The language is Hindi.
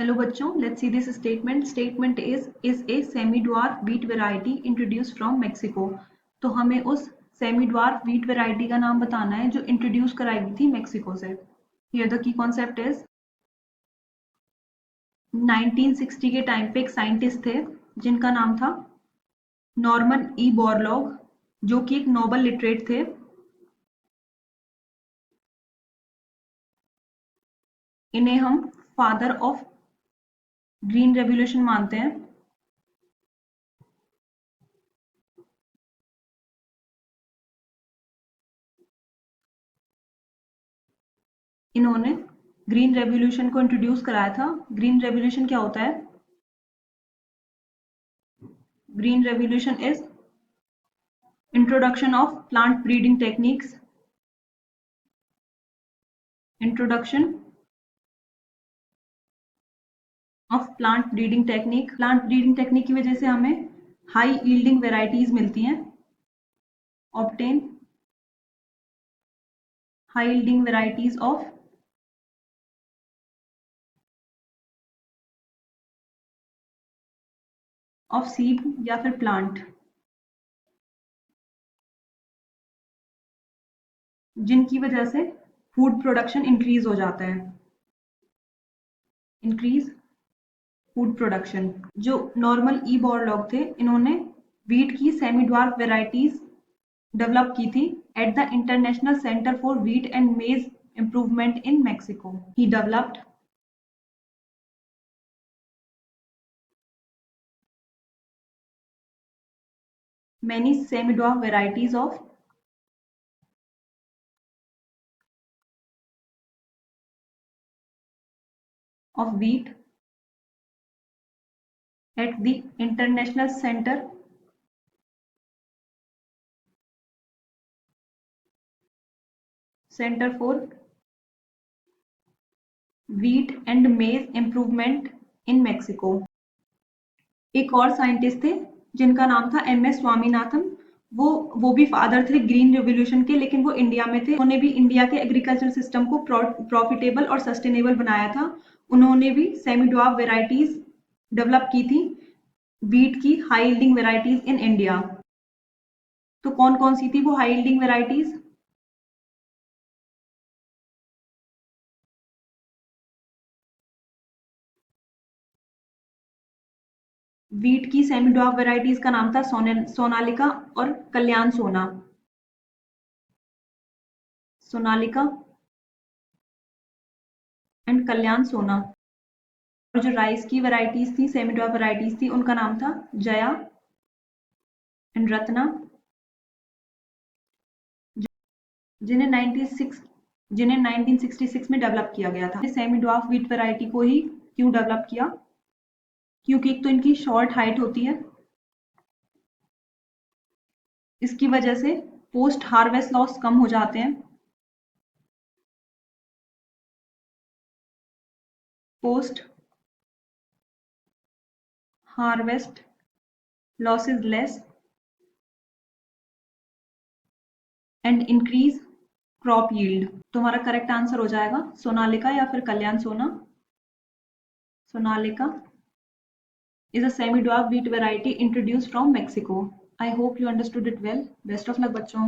Hello बच्चों, let's see this statement. Statement is a semi-dwarf wheat variety introduced from Mexico. तो हमें उस semi-dwarf wheat variety का नाम बताना है जो इंट्रोड्यूस कराई गई थी मेक्सिको से. Here the key concept is 1960 के टाइम पे एक साइंटिस्ट थे जिनका नाम था नॉर्मन ई बोरलॉग, जो कि एक नोबल लिटरेट थे. इन्हें हम फादर ऑफ ग्रीन रेवोल्यूशन मानते हैं. इन्होंने ग्रीन रेवोल्यूशन को इंट्रोड्यूस कराया था. ग्रीन रेवोल्यूशन क्या होता है? Green revolution is introduction of plant breeding techniques. Introduction of plant breeding technique. Plant breeding technique की वजह से हमें high yielding varieties मिलती हैं. Obtain high yielding varieties of seed या फिर plant, जिनकी वजह से फूड प्रोडक्शन इंक्रीज हो जाता है. Increase food production. जो नॉर्मल ई बोरलॉग थे, इन्होंने वीट की सेमी ड्वार्फ वेराइटीज डेवलप की थी at the international centre for wheat and मेज improvement in Mexico. He developed many semi-dwarf varieties of wheat at the International Center for Wheat and Maize Improvement in Mexico. एक और साइंटिस्ट थे जिनका नाम था MS स्वामीनाथन. वो भी फादर थे ग्रीन रेवोल्यूशन के, लेकिन वो इंडिया में थे. उन्होंने भी इंडिया के एग्रीकल्चर सिस्टम को प्रॉफिटेबल और सस्टेनेबल बनाया था. उन्होंने भी सेमी ड्वार्फ वेराइटीज डेवलप की थी, व्हीट की high yielding varieties in India. तो कौन कौन सी थी वो हाई यील्डिंग वेराइटीज? व्हीट की सेमी ड्वार्फ वेराइटीज का नाम था सोनालिका और कल्याण सोना. सोनालिका एंड कल्याण सोना. और जो राइस की वेराइटीज थी, सेमी ड्वार्फ वेराइटीज थी, उनका नाम था जया एंड रत्ना, जिन्हें 1966 में डेवलप किया गया था. सेमी ड्वार्फ व्हीट वेराइटी को ही क्यों डेवलप किया? क्योंकि एक तो इनकी शॉर्ट हाइट होती है, इसकी वजह से पोस्ट हार्वेस्ट लॉस कम हो जाते हैं. Post harvest loss is less and increase crop yield. तुम्हारा करेक्ट आंसर हो जाएगा सोनालिका या फिर कल्याण सोना. Sonalika is a semi-dwarf wheat variety introduced from Mexico. I hope you understood it well. Best of luck बच्चों.